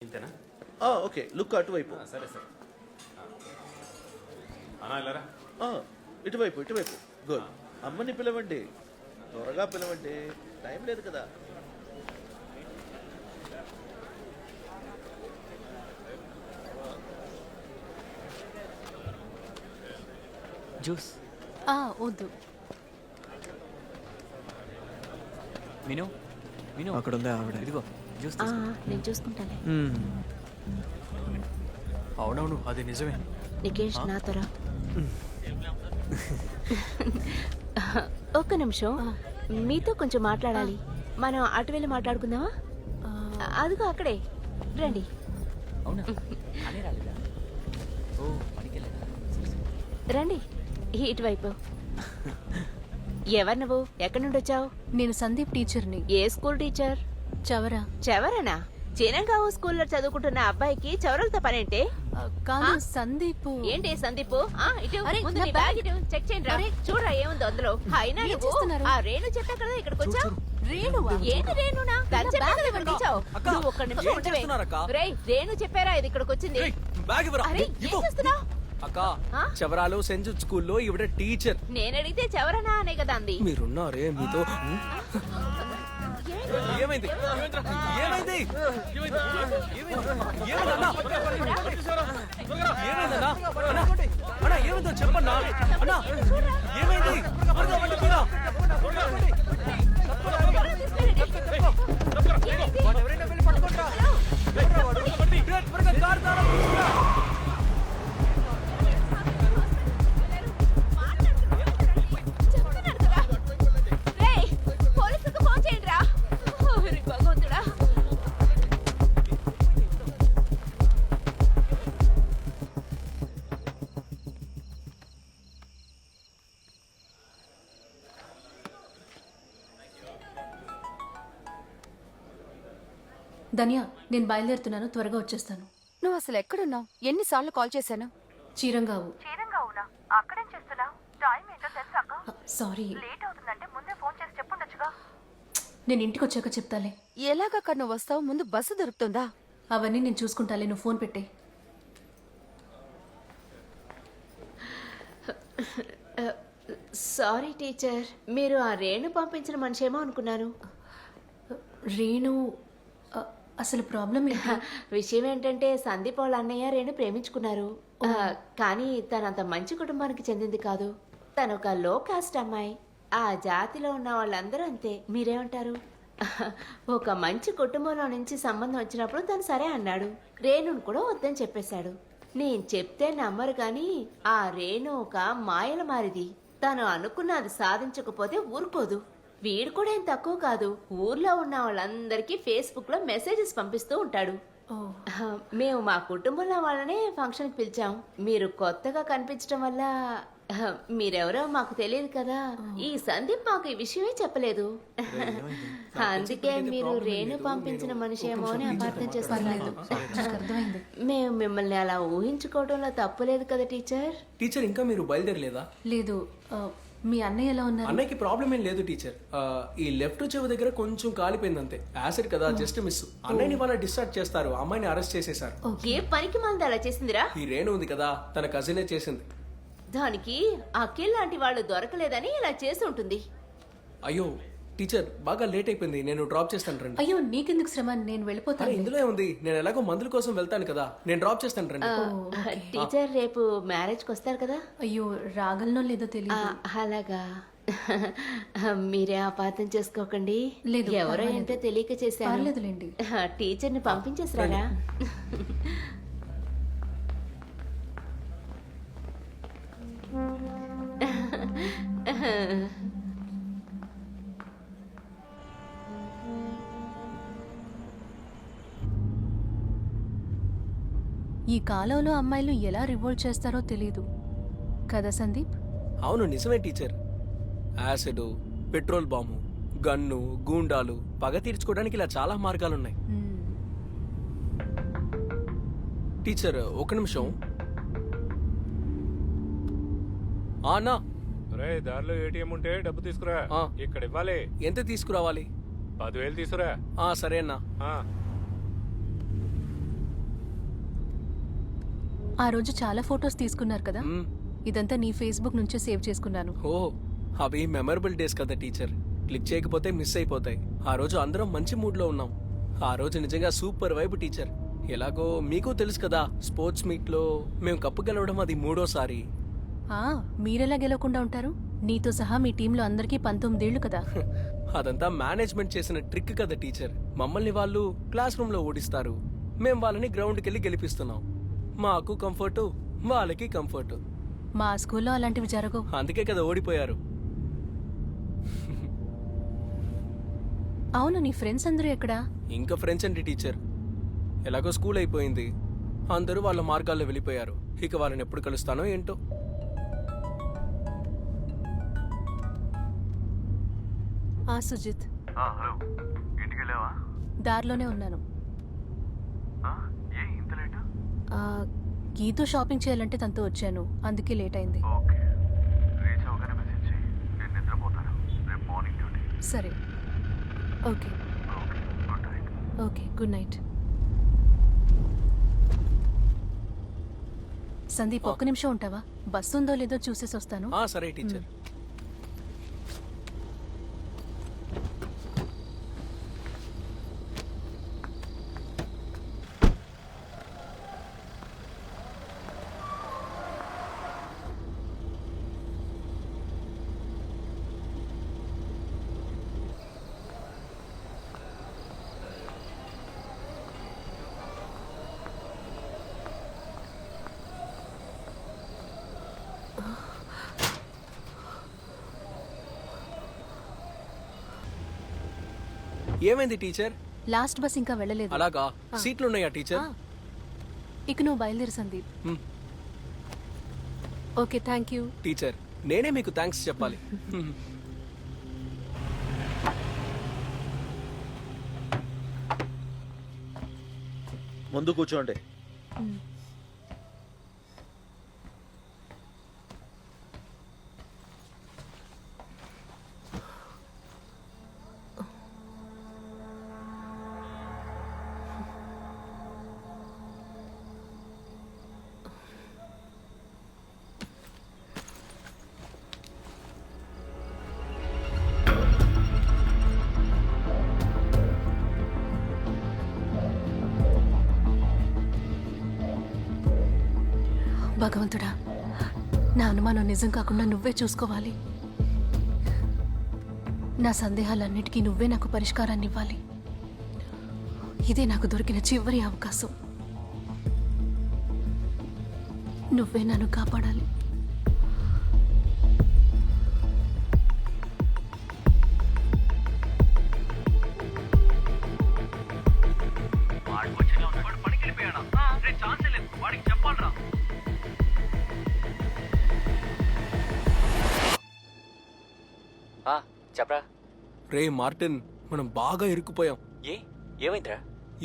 ఇంతేనా? Okay look అటువైపు. సరే సార్. అన్నా వెళ్ళరా? ఇటువైపు ఇటువైపు. గుడ్. అమ్మని పిలవండి, త్వరగా పిలవండి, టైం లేదు కదా. జ్యూస్ వద్దు. విను విను అక్కడ ఉందా ఆవిడ? ఇదిగో జ్యూస్ నేను చూసుకుంటాను. అవునవును, అది నిజమే. నికేష్ నా త్వర. ఒక్క నిమిషం, మీతో కొంచెం మాట్లాడాలి. మనం అటు వెళ్ళి మాట్లాడుకుందామా? అదిగో అక్కడే రండి. అవునా? అనే రాలేదా? ఓ పనికెళ్ళదా? రండి ఇటువైపు. ఎవరు నువ్వు? ఎక్కడి నుండి వచ్చావు? నేను సందీప్ టీచర్ని. ఏ స్కూల్ టీచర్? చవరా. చవరనా? చినంగావు స్కూల్లో చదువుకుంటున్న అబ్బాయికి చవరలతో పనేంటే? కాదు సందీప్. ఏంటి సందీప్? ఇటు అరే, ముందు నా నీ బ్యాగ్ ఇటు చెక్ చేయండి. అరే. చూడరా ఏముందో అందులో. అయినా ఏం నువ్వు చేస్తున్నారు? ఆ రేణు చెప్పా కదా ఇక్కడికి వచ్చావు. రేణువా? ఏంటి రేణునా? తను చెప్పా కదా ఇక్కడికి వచ్చావు. అక్క, నువ్వు ఒక్క నిమిషం ఏం ఉండవే. చేస్తున్నారక్క? రేయ్, రేణు చెప్పారా ఇది ఇక్కడికి వచ్చింది? బ్యాగ్ ఇవ్వరా? అరే ఏం ఇవ్వు. చేస్తున్నావు? అక్క, ఆ? చవరాలు సెంజుట్ స్కూల్లో ఈవిడ టీచర్. నేను అడిగితే చవరనా అనే కదా అంది. మీరున్నారే మీతో. ఏమైంది? ఏమైంది? ఏమైందన్నా? ఏమైందన్నా? అన్నా ఏమైందో చెప్పన్నా. అన్నా ఏమైంది? త్వరగా బండి తీరా. ఎవరైనా వెళ్ళి పట్టుకోండిరా. త్వరగా కారు తాళం తీసుకురా. రేయ్, పోలీసులకు ఫోన్ చేయండిరా. ఓరి భగవంతుడా. ధన్య, నేను బయలుదేరుతున్నాను, త్వరగా వచ్చేస్తాను. నువ్వు అసలు ఎక్కడున్నావు? ఎన్నిసార్లు కాల్ చేశాను? చీరంగావు. చీరంగావునా? అక్కడేం చేస్తున్నావు? టైం ఏంటో తెలుసాక? సారీ, లేట్ అవుతుందంటే ముందే ఫోన్ చేసి చెప్పుండొచ్చుగా. నేను ఇంటికి వచ్చాక చెప్తాలే. ఎలాగక్కడ నువ్వు వస్తావు? ముందు బస్సు దొరుకుతుందా? అవన్నీ నేను చూసుకుంటాలే, నువ్వు ఫోన్ పెట్టే. సారీ టీచర్, మీరు ఆ రేణు పంపించిన మనిషేమో అనుకున్నాను. రేణు అసలు ప్రాబ్లం ఏంటి? విషయం ఏంటంటే సందీప్ వాళ్ళ అన్నయ్య రేణు ప్రేమించుకున్నారు. కానీ తనంత మంచి కుటుంబానికి చెందింది కాదు. తను ఒక లో కాస్ట్ అమ్మాయి. ఆ జాతిలో ఉన్న వాళ్ళందరూ అంతే. మీరేమంటారు? ఒక మంచి కుటుంబంలో నుంచి సంబంధం వచ్చినప్పుడు తను సరే అన్నాడు. రేణును కూడా వద్దని చెప్పేశాడు. నేను చెప్తే నమ్మరు కానీ ఆ రేణు ఒక మాయల మారిది. తను అనుకున్నది సాధించకపోతే ఊరుకోదు. వీడు కూడా ఏం తక్కువ కాదు. ఊర్లో ఉన్న వాళ్ళందరికీ ఫేస్బుక్ లో మెసేజెస్ పంపిస్తూ ఉంటాడు. మేము మా కుటుంబంలో వాళ్ళనే ఫంక్షన్కి పిలిచాం. మీరు కొత్తగా కనిపించడం వల్ల మీరెవరో మాకు తెలియదు కదా. ఈ సందీప్ మాకు ఈ విషయమే చెప్పలేదు. అందుకే మీరు రేణు పంపించిన మనిషేమో అని అపార్థం చేస్తున్నారు. అర్థమైంది. మేము మిమ్మల్ని అలా ఊహించుకోవడంలో తప్పులేదు కదా టీచర్. టీచర్ ఇంకా మీరు బయలుదేరలేదా? లేదు. మీ అన్నయ్య ఎలా ఉన్నారు? అన్నయ్యకి ప్రాబ్లం ఏం లేదు టీచర్. ఈ లెఫ్ట్ చెవి దగ్గర కొంచెం కాలిపోయింది అంతే. యాసిడ్ కదా, జస్ట్ మిస్. అన్నయ్యని వాళ్ళ డిశ్చార్జ్ చేస్తారు. అమ్మాయిని అరెస్ట్ చేసేశారు. ఏ పనికి మంది అలా చేసిందిరా? ఈ రేణు ఉంది కదా, తన కజినే చేసింది. దానికి అఖిల్ లాంటి వాళ్ళు దొరకలేదని ఇలా చేసి ఉంటుంది. అయ్యో టీచర్, బాగా లేట్ అయిపోయింది, నేను డ్రాప్ చేస్తాను రండి. అయ్యో నీకెందుకు శ్రమ, నేను అరే వెళ్ళిపోతాను. ఇందులో ఉంది, నేను ఎలాగో మందుల కోసం వెళ్తాను కదా, నేను డ్రాప్ చేస్తాను రండి. టీచర్ రేపు మ్యారేజ్కి వస్తారు కదా? అయ్యో రాగలనో లేదో తెలియదు. అలాగా. మీరే అపార్థం చేసుకోకండి. లేదు, ఎవరో పర్వాలేదు. ఏంటో తెలియక చేశారు. పర్లేదులేండి. టీచర్ని పంపించేసారా? ఈ కాలంలో అమ్మాయిలు ఎలా రివోల్ట్ చేస్తారో తెలీదు కదా సందీప్? అవును నిజమే teacher. Acid, petrol bomb, gun, గూండాలు, పగ తీర్చుకోవడానికి ఇలా చాలా మార్గాలున్నాయి. టీచర్ ఒక నిమిషం. అన్నా రే, దారిలో ఏటీఎం ఉంటే డబ్బు తీసుకురా. ఇక్కడ ఇవ్వాలి. ఎంత తీసుకురావాలి? 10,000 తీసుకురా. సరే అన్నా. ఆ రోజు చాలా ఫొటోస్ తీసుకున్నారు కదా మ్మ్. ఇదంతా నీ ఫేస్బుక్ నుంచే సేవ్ చేసుకున్నాను. ఓ అవి మెమరబుల్ డేస్ కదా టీచర్. క్లిక్ చేయకపోతే మిస్ అయిపోతాయి. ఆ రోజు అందరం మంచి మూడ్లో ఉన్నాం. ఆ రోజు నిజంగా సూపర్ వైబ్ టీచర్. ఎలాగో మీకు తెలుసు కదా, స్పోర్ట్స్ మీట్లో మేము కప్పు గెలవడం అది 3వ సారి. మీరెలా గెలవకుండా ఉంటారు? నీతో సహా మీ టీంలో అందరికీ 19 ఏళ్లు కదా. అదంతా మేనేజ్మెంట్ చేసిన ట్రిక్ కదా టీచర్. మమ్మల్ని వాళ్ళు క్లాస్ రూమ్ లో ఓడిస్తారు, మేము వాళ్ళని గ్రౌండ్కి వెళ్ళి గెలిపిస్తున్నాం. మాకు కంఫర్టు, వాళ్ళకి కంఫర్టు. మా స్కూల్లో అలాంటివి జరగవు. అందుకే కదా ఓడిపోయారు. అవును, నీ ఫ్రెండ్స్ అందరూ ఎక్కడా? ఇంకా ఫ్రెండ్స్ అండి టీచర్. ఎలాగో స్కూల్ అయిపోయింది, అందరూ వాళ్ళ మార్గాల్లో వెళ్ళిపోయారు. ఇక వాళ్ళని ఎప్పుడు కలుస్తానో ఏంటో. సుజిత్, హలో, ఇంటికి వెళ్ళావా? దారిలోనే ఉన్నాను. ఏ ఇంత లేటు? గీతో షాపింగ్ చేయాలంటే తనతో వచ్చాను, అందుకే లేట్ అయింది. ఓకే, రీచ్ అవగానే మెసేజ్ చేయి, నేను నిద్రపోతాను. రేపు మార్నింగ్ డ్యూటీ. సరే, okay. Okay, good night. Okay, good night. Sandeep, ఒక్క నిమిషం ఉంటావా? బస్సు ఉందో లేదో చూసేసి వస్తాను. సరే టీచర్. ఏమైంది టీచర్? లాస్ట్ బస్ ఇంకా వెళ్ళలేదు. అలాగా, సీట్లున్నాయా టీచర్? ఇక నువ్వు బయలుదేరు Sandeep. Okay, thank you. Teacher, నేనే మీకు థ్యాంక్స్ చెప్పాలి. ముందు కూర్చోండి. భగవంతుడా, నా అనుమానం నిజం కాకుండా నువ్వే చూసుకోవాలి. నా సందేహాలన్నిటికీ నువ్వే నాకు పరిష్కారాన్ని ఇవ్వాలి. ఇదే నాకు దొరికిన చివరి అవకాశం. నువ్వే నన్ను కాపాడాలి. చెప్పరా. రే మార్టిన్, మనం బాగా ఇరుక్కుపోయాం. ఏమైందిరా?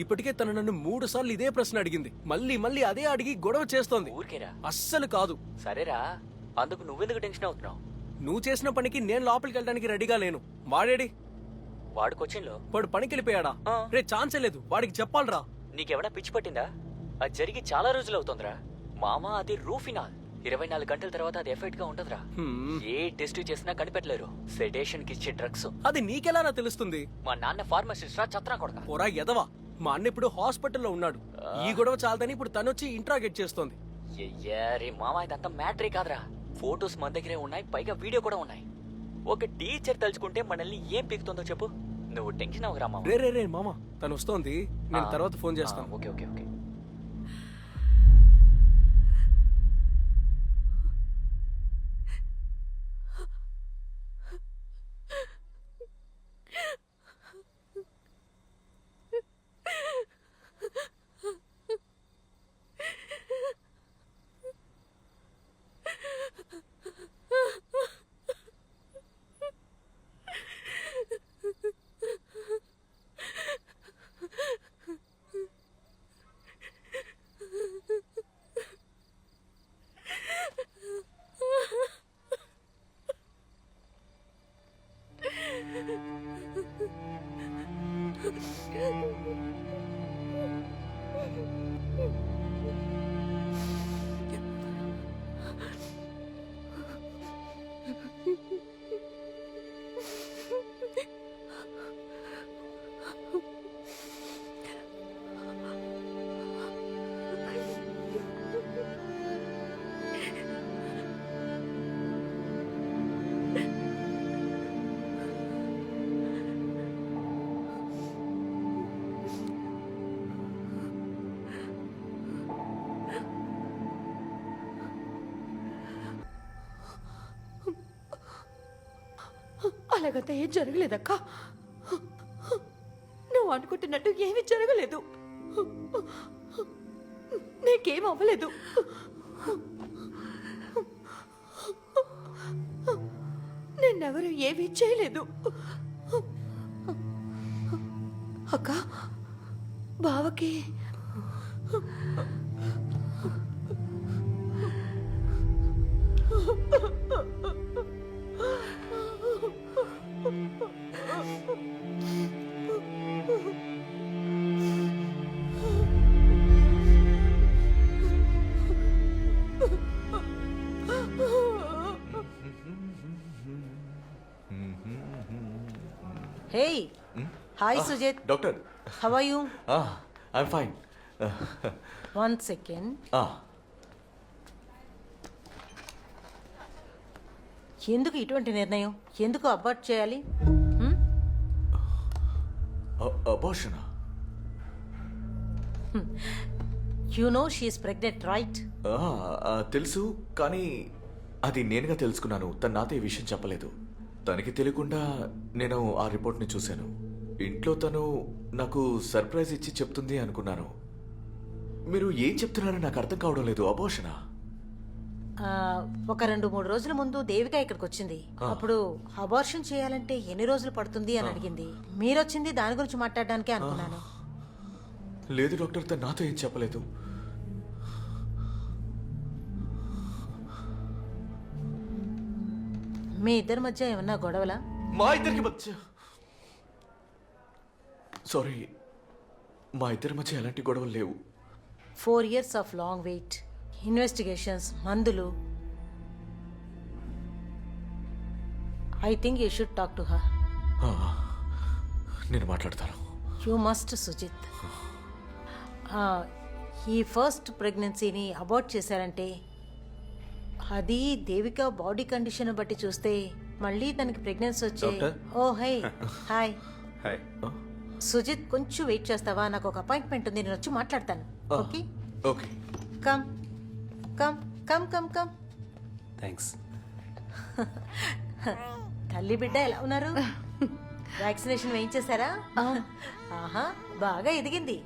ఇప్పటికే తను నన్ను 3 సార్లు ఇదే ప్రశ్న అడిగింది. మళ్ళీ మళ్ళీ అదే అడిగి గొడవ చేస్తోంది. ఊరికేరా? అస్సలు కాదు. సరేరా, అందుకు నువ్వెందుకు టెన్షన్ అవుతున్నావు? నువ్వు చేసిన పనికి నేను లోపలికి వెళ్ళడానికి రెడీగా లేను. వాడేడి? వాడు కొచ్చిన్లో. వాడు పనికి వెళ్ళిపోయాడా? రే ఛాన్సే లేదు, వాడికి చెప్పాలరా. నీకెవడా పిచ్చి పట్టిందా? అది జరిగి చాలా రోజులు అవుతుందిరా మామా. అది రూఫినాల్. 24 గంటల తర్వాత అది ఎఫెక్ట్ గా ఉంటదిరా. ఏ టెస్ట్ చేసినా కనిపెట్టలేరు. సెడేషన్ కి ఇచ్చే డ్రగ్స్. అది నీకెలా తెలుస్తుంది? మా నాన్న ఫార్మసిస్ట్ రా, చత్రా కొడక. పోరా ఎదవా. మా అన్న ఇప్పుడు హాస్పిటల్లో ఉన్నాడు. ఈ గొడవ చాలదని ఇప్పుడు తనొచ్చి ఇంట్రాగేట్ చేస్తోంది. రే మామా, ఇదంతా మ్యాటరే కాదురా. ఫోటోస్ మన దగ్గరే ఉన్నాయి, పైగా వీడియో కూడా ఉన్నాయి. ఒక టీచర్ తలుచుకుంటే మనల్ని ఏం పీకుతుందో చెప్పు. నువ్వు టెన్షన్ అవ్వరా మామ. రే రే రే మామ, తను వస్తోంది. నేను తర్వాత ఫోన్ చేస్తాను. Okay okay okay. అలాగంతా ఏం జరగలేదక్క. నువ్వు అనుకుంటున్నట్టు ఏమీ జరగలేదు. నీకేం అవ్వలేదు. నిన్నెవరు ఏమీ చేయలేదు. అక్క, బావకి Hey, hi Sujit. Doctor. How are you? I'm fine. 1 second. ఎందుకు ఇటువంటి నిర్ణయం? ఎందుకు అబార్ట్ చేయాలి? Abortion. You know she is pregnant, right? తెలుసు, కానీ అది నేనుగా తెలుసుకున్నాను. తను నాతో ఈ విషయం చెప్పలేదు. తనకి తెలియకుండా నేను ఆ రిపోర్ట్ని చూశాను. ఇంట్లో తను నాకు సర్ప్రైజ్ ఇచ్చి చెప్తుంది అనుకున్నాను. మీరు ఏం చెప్తున్నారో నాకు అర్థం కావడం లేదు. అబార్షనా? ఒక 2-3 రోజుల ముందు దేవిక ఇక్కడికి వచ్చింది. అప్పుడు అబార్షన్ చేయాలంటే ఎన్ని రోజులు పడుతుంది అని అడిగింది. మీరొచ్చింది దాని గురించి మాట్లాడడానికే అనుకున్నాను. లేదు డాక్టర్, తను నాతో ఏం చెప్పలేదు. మీ ఇద్దరి మధ్య ఏమన్నా గొడవలా? మా ఇద్దరికి మధ్య సారీ, మా ఇద్దరి మధ్య ఎలాంటి గొడవలు లేవు. 4 years of long wait, investigations, మందులు. I think you should talk to her. నేను మాట్లాడతాను. You must, Sujith. ఈ ఫస్ట్ ప్రెగ్నెన్సీని అబార్ట్ చేశారంటే అది దేవిక బాడీ కండిషన్ బట్టి చూస్తే మళ్ళీ తనకి ప్రెగ్నెన్సీ వచ్చే. ఓ హై, హాయ్. సుజిత్, కొంచెం వెయిట్ చేస్తావా? నాకు ఒక అపాయింట్మెంట్ ఉంది, నేను వచ్చి మాట్లాడతాను. Okay okay. Come come come come come. Thanks. తల్లి బిడ్డ ఎలా ఉన్నారు? వ్యాక్సినేషన్ వేయించేశారా? ఆహా, బాగా ఎదిగింది.